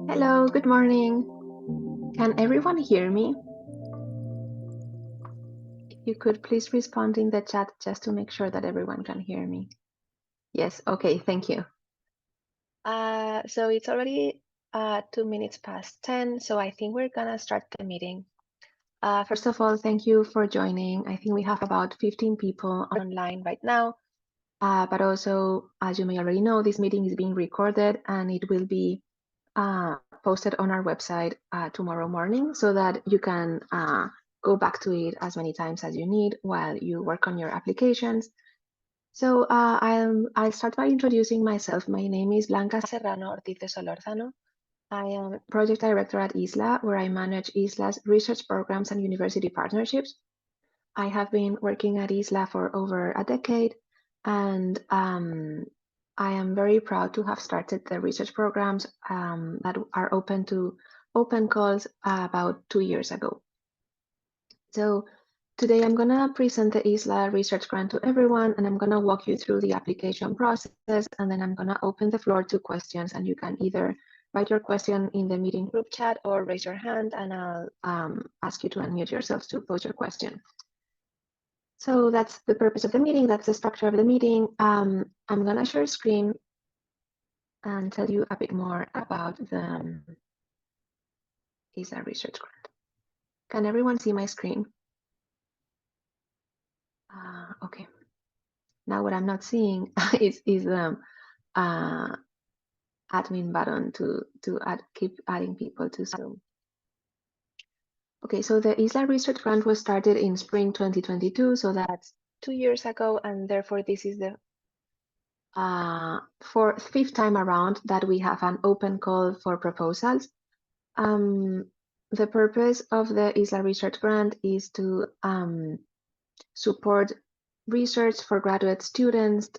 Hello, good morning. Can everyone hear me? If you could please respond in the chat just to make sure that everyone can hear me. Yes, okay, thank you. So it's already 2 minutes past 10, so I think we're gonna start the meeting. First of all, thank you for joining. I think we have about 15 people online right now, but also, as you may already know, this meeting is being recorded and it will be posted on our website tomorrow morning so that you can go back to it as many times as you need while you work on your applications. So I'll start by introducing myself. My name is Blanca Serrano Ortiz de Solórzano. I am project director at ISLAA, where I manage ISLAA's research programs and university partnerships. I have been working at ISLAA for over a decade, and I am very proud to have started the research programs that are open to open calls about 2 years ago. So today I'm going to present the ISLAA Research Grant to everyone, and I'm going to walk you through the application process, and then I'm going to open the floor to questions, and you can either write your question in the meeting group chat or raise your hand, and I'll ask you to unmute yourselves to pose your question. So that's the purpose of the meeting. That's the structure of the meeting. I'm going to share screen and tell you a bit more about the ISLAA Research Grant. Can everyone see my screen? Okay. Now what I'm not seeing is the admin button to keep adding people to Zoom. Okay, so the ISLAA Research Grant was started in spring 2022, so that's 2 years ago, and therefore this is the fifth time around that we have an open call for proposals. The purpose of the ISLAA Research Grant is to support research for graduate students.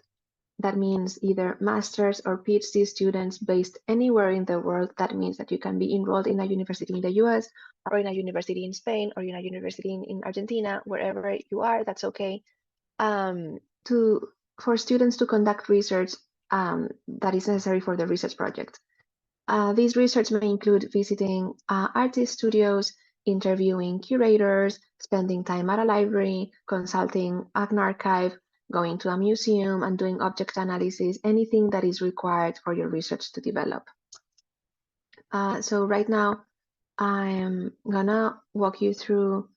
That means either master's or PhD students based anywhere in the world. That means that you can be enrolled in a university in the US or in a university in Spain or in a university in Argentina, wherever you are, that's okay. For students to conduct research that is necessary for the research project. This research may include visiting artist studios, interviewing curators, spending time at a library, consulting an archive, going to a museum, and doing object analysis, anything that is required for your research to develop. So right now, I'm gonna walk you through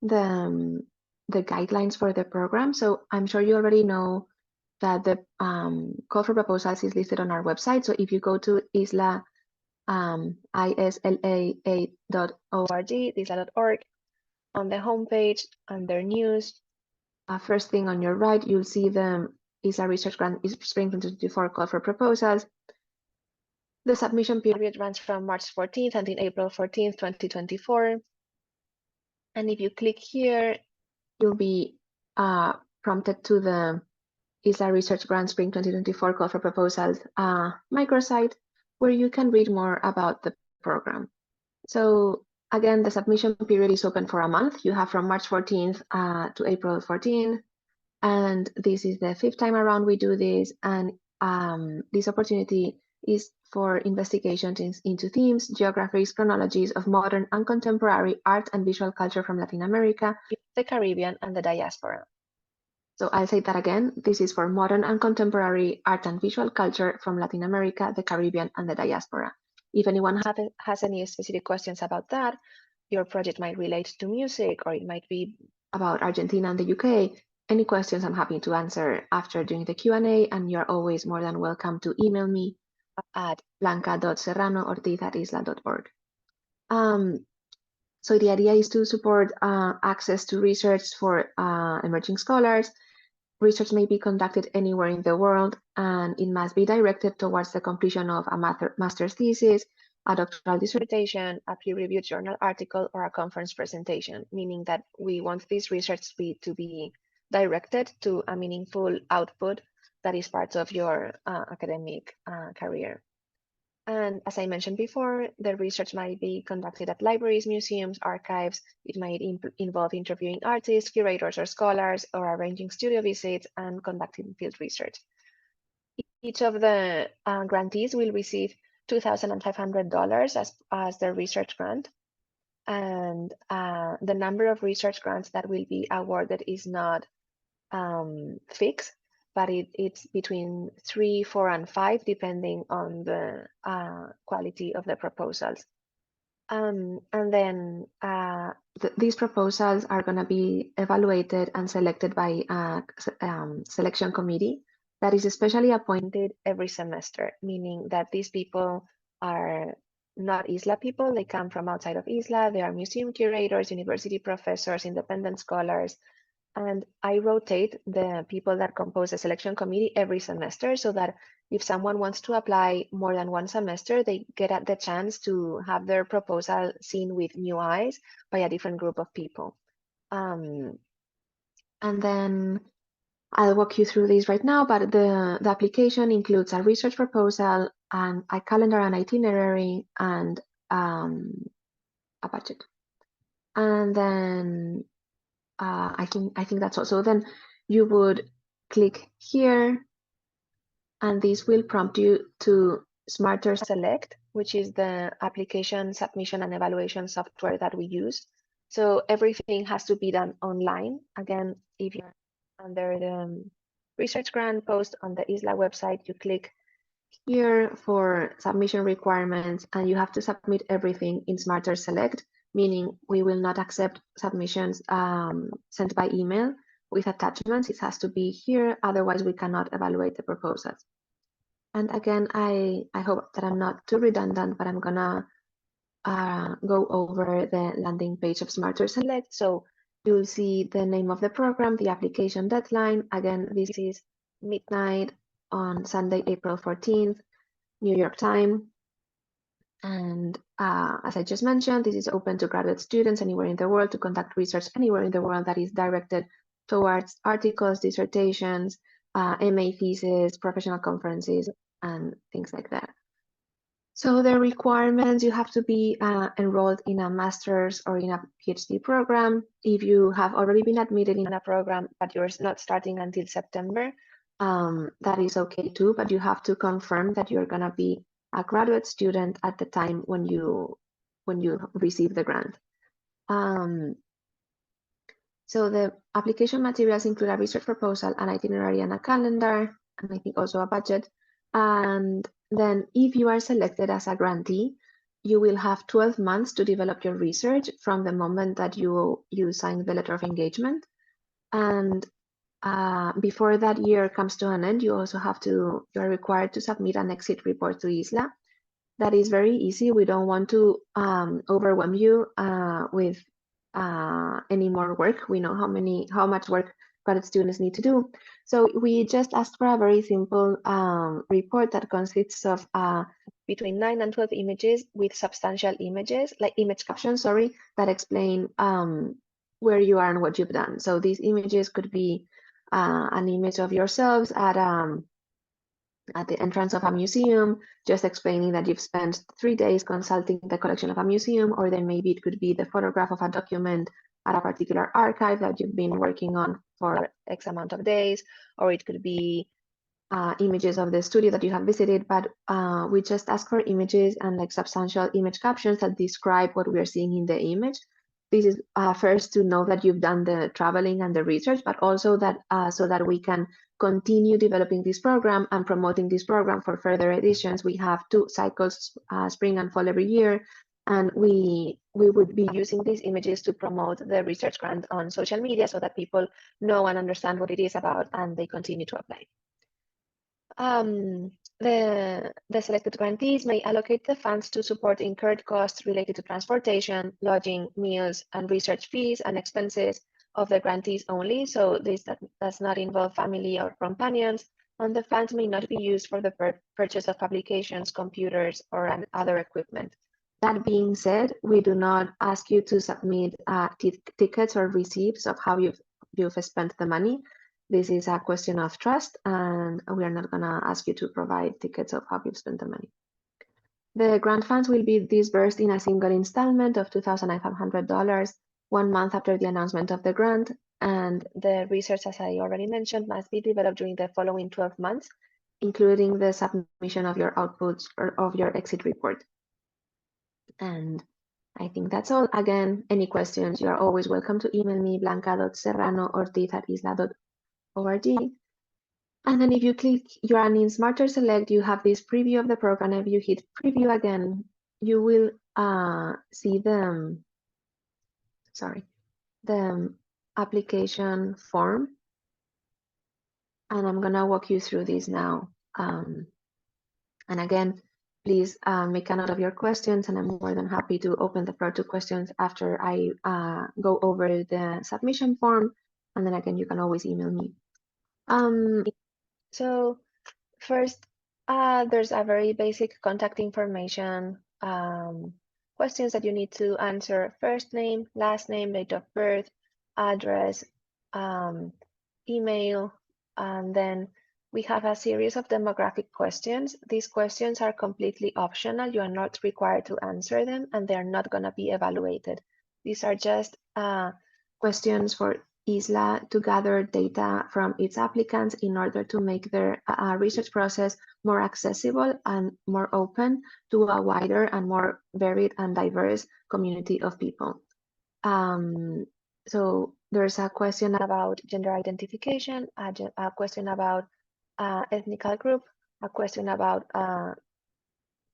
the guidelines for the program. So I'm sure you already know that the call for proposals is listed on our website. So if you go to ISLAA, ISLAA.org, ISLAA.org, on the homepage, under news, first thing on your right, you'll see the ISLAA Research Grant Spring 2024 call for proposals. The submission period runs from March 14th until April 14th, 2024. And if you click here, you'll be prompted to the ISLAA Research Grant Spring 2024 call for proposals microsite, where you can read more about the program. So again, the submission period is open for a month. You have from March 14th to April 14th. And this is the fifth time around we do this. And this opportunity is for investigations into themes, geographies, chronologies of modern and contemporary art and visual culture from Latin America, the Caribbean, and the diaspora. So I'll say that again. This is for modern and contemporary art and visual culture from Latin America, the Caribbean, and the diaspora. If anyone has any specific questions about that, your project might relate to music, or it might be about Argentina and the UK. Any questions I'm happy to answer after doing the Q&A, and you're always more than welcome to email me at blanca.serranoortiz@islaa.org. So the idea is to support access to research for emerging scholars. Research may be conducted anywhere in the world, and it must be directed towards the completion of a master's thesis, a doctoral dissertation, a peer-reviewed journal article, or a conference presentation, meaning that we want this research to be directed to a meaningful output that is part of your academic career. And as I mentioned before, the research might be conducted at libraries, museums, archives. It might involve interviewing artists, curators, or scholars, or arranging studio visits and conducting field research. Each of the grantees will receive $2,500 as the research grant. And the number of research grants that will be awarded is not fixed, but it's between 3, 4, and 5, depending on the quality of the proposals. And then these proposals are going to be evaluated and selected by a selection committee that is especially appointed every semester, meaning that these people are not ISLAA people. They come from outside of ISLAA. They are museum curators, university professors, independent scholars. And I rotate the people that compose the selection committee every semester, so that if someone wants to apply more than one semester, they get the chance to have their proposal seen with new eyes by a different group of people. And then I'll walk you through these right now, but the application includes a research proposal and a calendar and itinerary and a budget. And then I think that's all. So then you would click here, and this will prompt you to Smarter Select, which is the application submission and evaluation software that we use. So everything has to be done online. Again, if you're under the research grant post on the ISLAA website, you click here for submission requirements, and you have to submit everything in Smarter Select, meaning we will not accept submissions sent by email with attachments. It has to be here, otherwise we cannot evaluate the proposals. And again, I hope that I'm not too redundant, but I'm gonna go over the landing page of Smarter Select. So you'll see the name of the program, the application deadline. Again, this is midnight on Sunday, April 14th, New York time. And as I just mentioned, this is open to graduate students anywhere in the world to conduct research anywhere in the world that is directed towards articles, dissertations, MA thesis, professional conferences, and things like that. So the requirements, you have to be enrolled in a master's or in a PhD program. If you have already been admitted in a program, but you're not starting until September, that is okay too, but you have to confirm that you're gonna be a graduate student at the time when you receive the grant. So the application materials include a research proposal, an itinerary, and a calendar, and I think also a budget. And then if you are selected as a grantee, you will have 12 months to develop your research from the moment that you sign the letter of engagement. And before that year comes to an end, you also you are required to submit an exit report to ISLAA. That is very easy. We don't want to overwhelm you with any more work. We know how much work graduate students need to do. So we just asked for a very simple report that consists of between 9 and 12 images with substantial images, like image captions, sorry, that explain where you are and what you've done. So these images could be an image of yourselves at the entrance of a museum, just explaining that you've spent 3 days consulting the collection of a museum, or then maybe it could be the photograph of a document at a particular archive that you've been working on for X amount of days, or it could be images of the studio that you have visited, but we just ask for images and like substantial image captions that describe what we are seeing in the image. This is first to know that you've done the traveling and the research, but also that so that we can continue developing this program and promoting this program for further editions. We have 2 cycles, spring and fall every year, and we would be using these images to promote the research grant on social media so that people know and understand what it is about and they continue to apply. The selected grantees may allocate the funds to support incurred costs related to transportation, lodging, meals, and research fees and expenses of the grantees only. So this does not involve family or companions, and the funds may not be used for the purchase of publications, computers, or other equipment. That being said, we do not ask you to submit tickets or receipts of how you've spent the money. This is a question of trust, and we are not going to ask you to provide tickets of how you've spent the money. The grant funds will be disbursed in a single installment of $2,500, 1 month after the announcement of the grant, and the research, as I already mentioned, must be developed during the following 12 months including the submission of your outputs or of your exit report. And I think that's all. Again, any questions, you are always welcome to email me, blanca.serrano@isla.org. And then if you click your in Smarter Select, you have this preview of the program. If you hit preview again, you will see the application form. And I'm gonna walk you through this now. And again, please make a note of your questions, and I'm more than happy to open the floor to questions after I go over the submission form. And then again, you can always email me. So first, there's a very basic contact information questions that you need to answer: first name, last name, date of birth, address, email, and then we have a series of demographic questions. These questions are completely optional. You are not required to answer them, and they're not going to be evaluated. These are just questions for ISLAA to gather data from its applicants in order to make their research process more accessible and more open to a wider and more varied and diverse community of people. So there's a question about gender identification, a question about ethnic group, a question about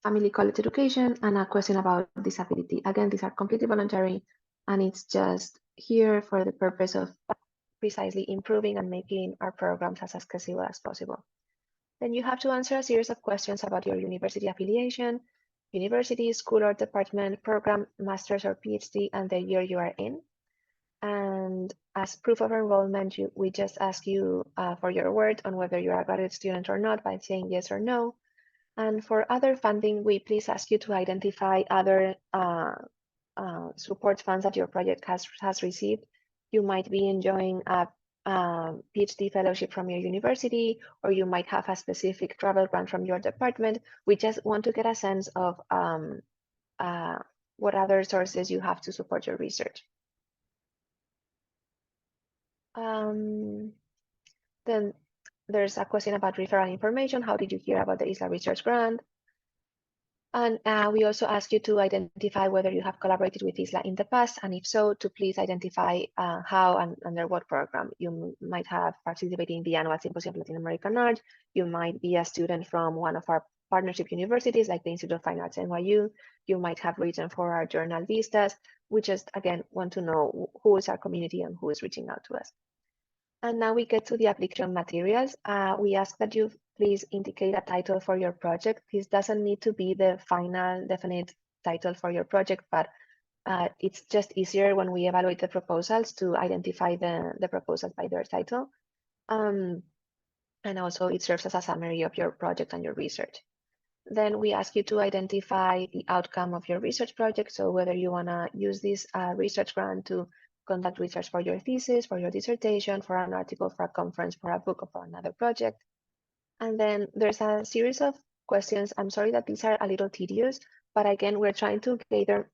family college education, and a question about disability. Again, these are completely voluntary, and it's just here for the purpose of precisely improving and making our programs as accessible as possible. Then you have to answer a series of questions about your university affiliation, university, school or department, program, master's or PhD, and the year you are in. And as proof of enrollment, we just ask you for your word on whether you're a graduate student or not by saying yes or no. And for other funding, we please ask you to identify other support funds that your project has received. You might be enjoying a PhD fellowship from your university, or you might have a specific travel grant from your department. We just want to get a sense of what other sources you have to support your research. Then there's a question about referral information. How did you hear about the ISLAA Research Grant? And we also ask you to identify whether you have collaborated with ISLAA in the past, and if so, to please identify how and under what program. You might have participated in the annual Symposium of Latin American Art. You might be a student from one of our partnership universities, like the Institute of Fine Arts NYU. You might have written for our journal Vistas. We just, again, want to know who is our community and who is reaching out to us. And now we get to the application materials. We ask that you please indicate a title for your project. This doesn't need to be the final definite title for your project, but it's just easier when we evaluate the proposals to identify the proposals by their title. And also it serves as a summary of your project and your research. Then we ask you to identify the outcome of your research project. So whether you wanna use this research grant to conduct research for your thesis, for your dissertation, for an article, for a conference, for a book, or for another project. And then there's a series of questions. I'm sorry that these are a little tedious, but again, we're trying to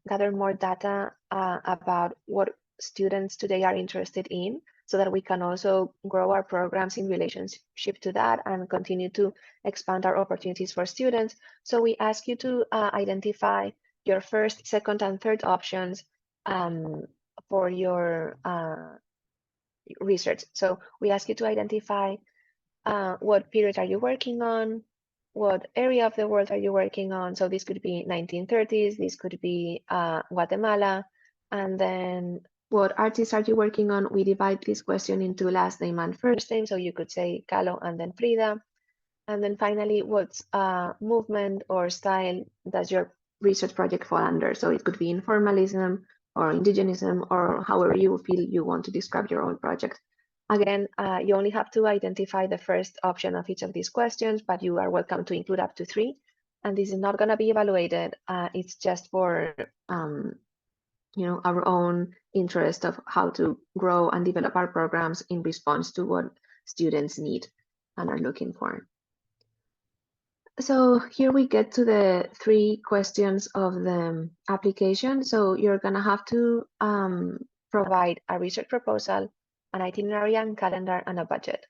gather more data about what students today are interested in, so that we can also grow our programs in relationship to that and continue to expand our opportunities for students. So we ask you to identify your first, second, and third options for your research. So we ask you to identify what period are you working on, what area of the world are you working on. So this could be 1930s, this could be Guatemala, and then what artists are you working on? We divide this question into last name and first name, so you could say Calo and then Frida. And then finally, what movement or style does your research project fall under? So it could be informalism or indigenism, or however you feel you want to describe your own project. Again, you only have to identify the first option of each of these questions, but you are welcome to include up to 3. And this is not going to be evaluated. It's just for our own interest of how to grow and develop our programs in response to what students need and are looking for. So here we get to the 3 questions of the application. So you're going to have to provide a research proposal, an itinerary and calendar, and a budget.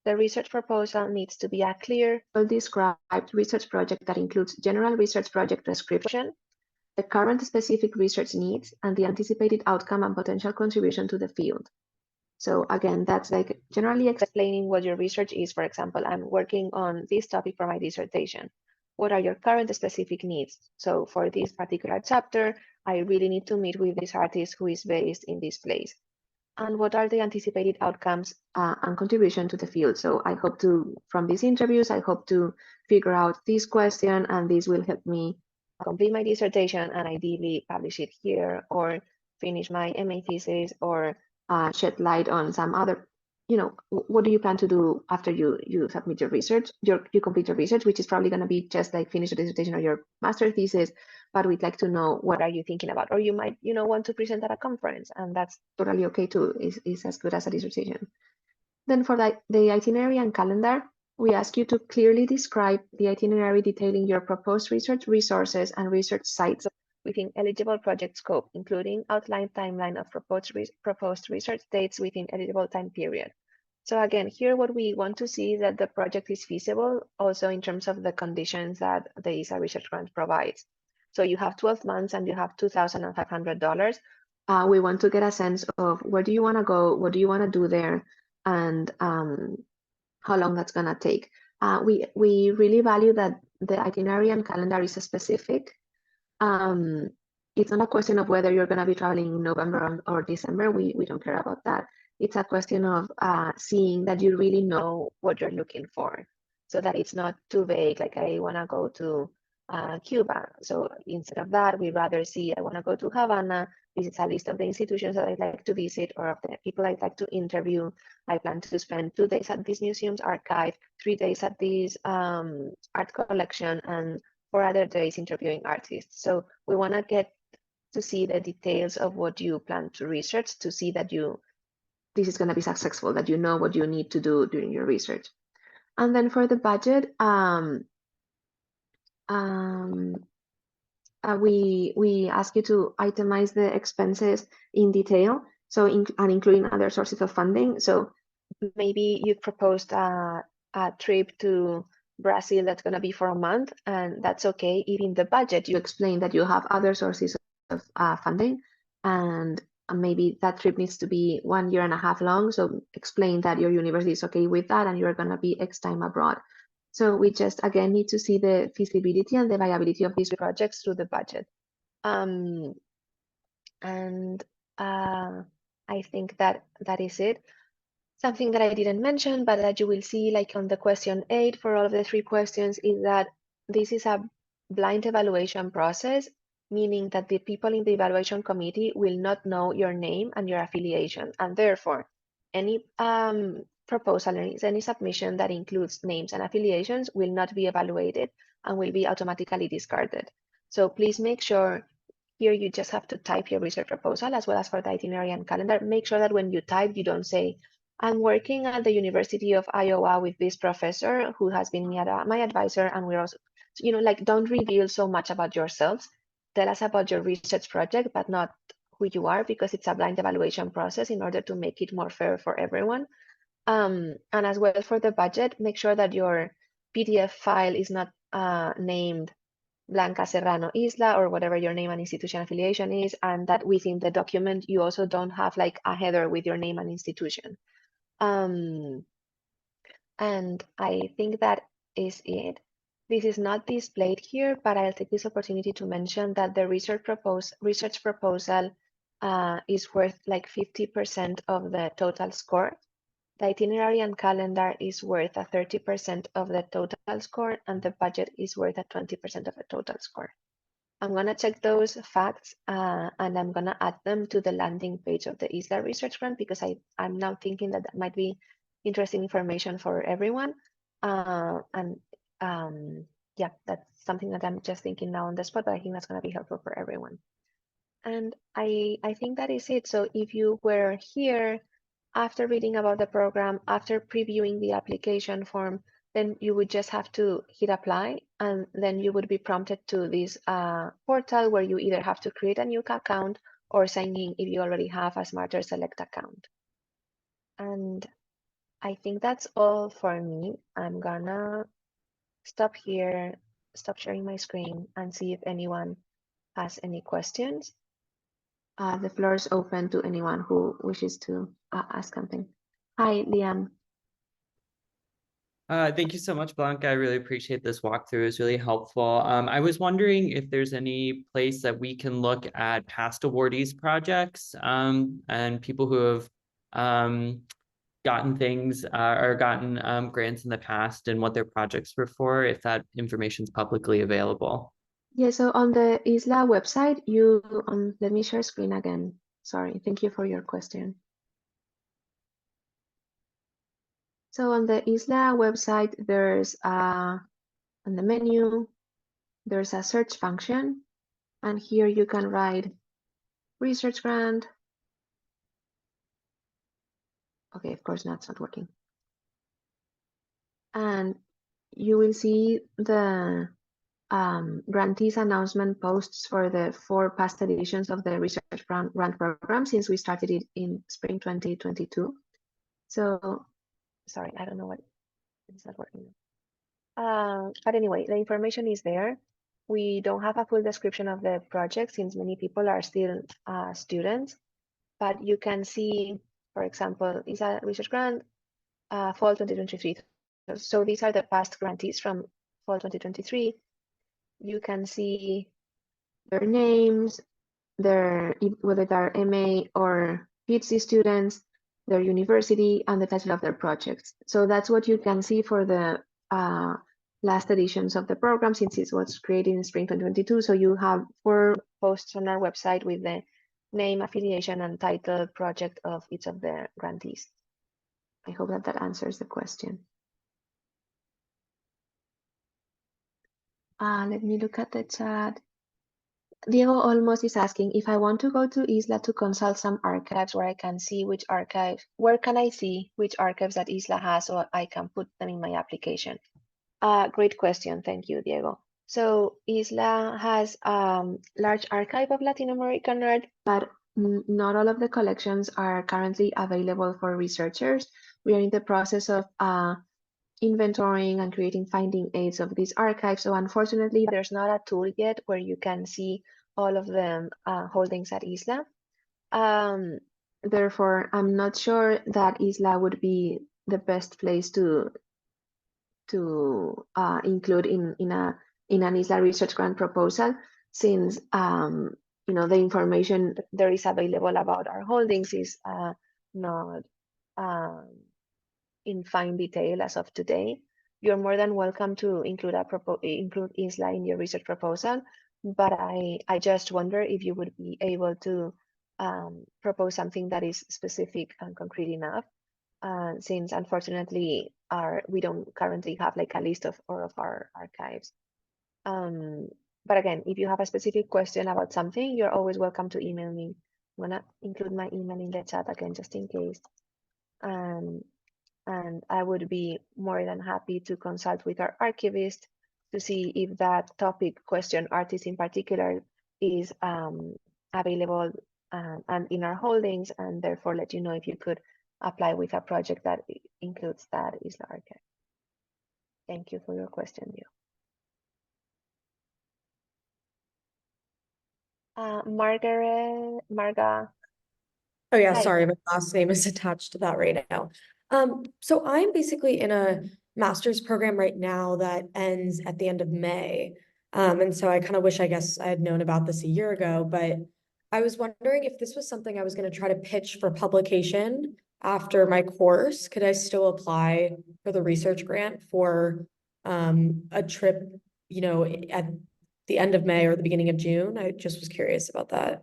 The research proposal needs to be a clear, well-described research project that includes general research project description, the current specific research needs, and the anticipated outcome and potential contribution to the field. So again, that's like generally explaining what your research is. For example, I'm working on this topic for my dissertation. What are your current specific needs? So for this particular chapter, I really need to meet with this artist who is based in this place. And what are the anticipated outcomes and contribution to the field? So I hope to, from these interviews, I hope to figure out this question, and this will help me complete my dissertation and ideally publish it here, or finish my MA thesis, or shed light on some other, what do you plan to do after you submit your research, you complete your research, which is probably going to be just like finish your dissertation or your master thesis, but we'd like to know what are you thinking about, or you might, want to present at a conference, and that's totally okay too, is as good as a dissertation. Then for the itinerary and calendar, we ask you to clearly describe the itinerary detailing your proposed research resources and research sites within eligible project scope, including outlined timeline of proposed research dates within eligible time period. So again, here what we want to see is that the project is feasible also in terms of the conditions that the ISLAA Research Grant provides. So you have 12 months and you have $2,500. We want to get a sense of where do you want to go, what do you want to do there, and how long that's going to take. We really value that the itinerary and calendar is specific. It's not a question of whether you're going to be traveling in November or December. We don't care about that. It's a question of seeing that you really know what you're looking for, so that it's not too vague, like I want to go to Cuba. So instead of that, we rather see I want to go to Havana. This is a list of the institutions that I'd like to visit, or of the people I'd like to interview. I plan to spend 2 days at this museum's archive, 3 days at this art collection, and 4 other days interviewing artists. So we want to get to see the details of what you plan to research, to see that this is going to be successful, that you know what you need to do during your research. And then for the budget, we ask you to itemize the expenses in detail, so and including other sources of funding. So maybe you proposed a trip to Brazil that's going to be for a month, and that's okay. If in the budget you explain that you have other sources of funding, and maybe that trip needs to be 1.5 years long, so explain that your university is okay with that and you're going to be X time abroad. So we just, again, need to see the feasibility and the viability of these projects through the budget. I think that is it. Something that I didn't mention, but that you will see like on the question 8 for all of the 3 questions, is that this is a blind evaluation process, meaning that the people in the evaluation committee will not know your name and your affiliation, and therefore any proposal, any submission that includes names and affiliations will not be evaluated and will be automatically discarded. So please make sure here you just have to type your research proposal, as well as for the itinerary and calendar. Make sure that when you type, you don't say, I'm working at the University of Iowa with this professor who has been my advisor, and we're also, like, don't reveal so much about yourselves. Tell us about your research project, but not who you are, because it's a blind evaluation process in order to make it more fair for everyone. And as well for the budget, make sure that your PDF file is not named Blanca Serrano ISLAA, or whatever your name and institution affiliation is, and that within the document you also don't have like a header with your name and institution. And I think that is it. This is not displayed here, but I'll take this opportunity to mention that the research proposal is worth like 50% of the total score. The itinerary and calendar is worth a 30% of the total score, and the budget is worth a 20% of the total score. I'm going to check those facts and I'm going to add them to the landing page of the ISLAA Research Grant, because I'm now thinking that that might be interesting information for everyone. Yeah, that's something that I'm just thinking now on the spot, but I think that's going to be helpful for everyone. And I think that is it. So if you were here after reading about the program, after previewing the application form, then you would just have to hit apply, and then you would be prompted to this portal where you either have to create a new account or sign in if you already have a Smarter Select account. And I think that's all for me. I'm gonna stop here, stop sharing my screen, and see if anyone has any questions. The floor is open to anyone who wishes to ask something. Hi, Liam. Thank you so much, Blanca. I really appreciate this walkthrough. It was really helpful. I was wondering if there's any place that we can look at past awardees projects and people who have gotten things or gotten grants in the past and what their projects were for, if that information is publicly available. Yeah, so on the ISLAA website, let me share screen again. Sorry, thank you for your question. So on the ISLAA website, there's on the menu, there's a search function, and here you can write research grant. Okay, of course, that's not working. And you will see the grantees announcement posts for the 4 past editions of the research grant program since we started it in spring 2022. So, sorry, I don't know what is not working. But anyway, the information is there. We don't have a full description of the project since many people are still students, but you can see, for example, ISLAA Research Grant, fall 2023. So these are the past grantees from fall 2023. You can see their names, whether they're MA or PhD students, their university, and the title of their projects. So that's what you can see for the last editions of the program since it was created in spring 2022. So you have 4 posts on our website with the name, affiliation, and title project of each of the grantees. I hope that that answers the question. Let me look at the chat. Diego Olmos is asking if I want to go to ISLAA to consult some archives where I can see which archives, where can I see which archives that ISLAA has so I can put them in my application? Great question. Thank you, Diego. So ISLAA has large archive of Latin American art, but not all of the collections are currently available for researchers. We are in the process of inventorying and creating finding aids of these archives. So unfortunately, there's not a tool yet where you can see all of the holdings at ISLAA. Therefore, I'm not sure that ISLAA would be the best place to include in an ISLAA research grant proposal, since the information there is available about our holdings is not in fine detail as of today. You're more than welcome to include ISLAA in your research proposal, but I just wonder if you would be able to propose something that is specific and concrete enough, since unfortunately we don't currently have like a list of all of our archives. But again, if you have a specific question about something, you're always welcome to email me. I'm gonna include my email in the chat again, just in case. And I would be more than happy to consult with our archivist to see if that topic, question, artist in particular, is available and in our holdings, and therefore let you know if you could apply with a project that includes that ISLAA archive. Thank you for your question, Marga. Oh yeah, Hi. sorry, my last name is attached to that right now. So I'm basically in a master's program right now that ends at the end of May. And so I kind of wish, I guess, I had known about this a year ago, but I was wondering if this was something I was going to try to pitch for publication after my course. Could I still apply for the research grant for a trip, at the end of May or the beginning of June? I just was curious about that.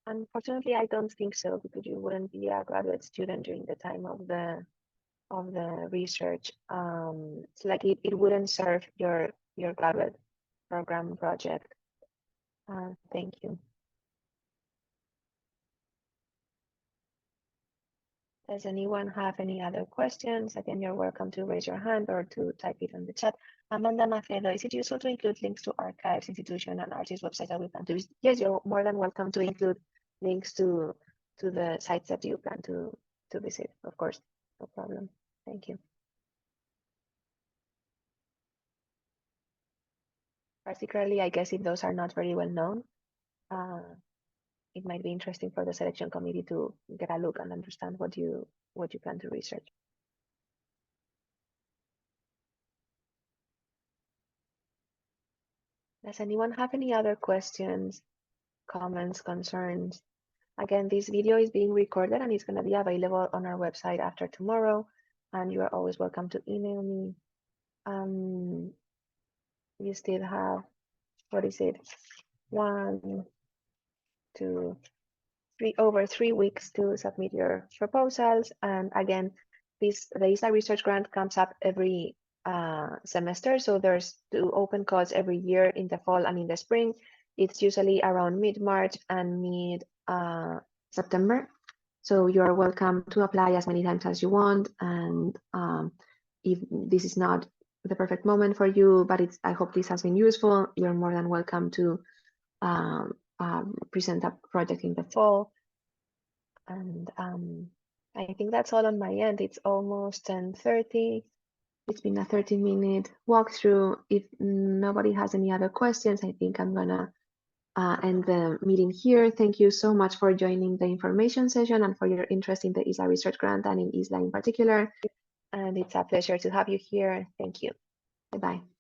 Unfortunately, I don't think so, because you wouldn't be a graduate student during the time of the research. It's like it wouldn't serve your graduate program project. Thank you. Does anyone have any other questions? Again, you're welcome to raise your hand or to type it in the chat. Amanda Macedo, is it useful to include links to archives, institution, and artist websites that we plan to visit? Yes, you're more than welcome to include links to the sites that you plan to visit, of course. No problem. Thank you. Particularly, I guess if those are not very well known, it might be interesting for the selection committee to get a look and understand what you plan to research. Does anyone have any other questions, comments, concerns? Again, this video is being recorded and it's going to be available on our website after tomorrow. And you are always welcome to email me. You still have, what is it? 1, 2, 3, over 3 weeks to submit your proposals. And again, the ISLAA Research Grant comes up every semester. So there's 2 open calls every year in the fall and in the spring. It's usually around mid-March and mid-September. So you're welcome to apply as many times as you want. And if this is not the perfect moment for you, but I hope this has been useful, you're more than welcome to present a project in the fall. And I think that's all on my end. It's almost 10:30. It's been a 30-minute walkthrough. If nobody has any other questions, I think I'm gonna end the meeting here. Thank you so much for joining the information session and for your interest in the ISLAA Research Grant and in ISLAA in particular. And it's a pleasure to have you here. Thank you. Bye-bye.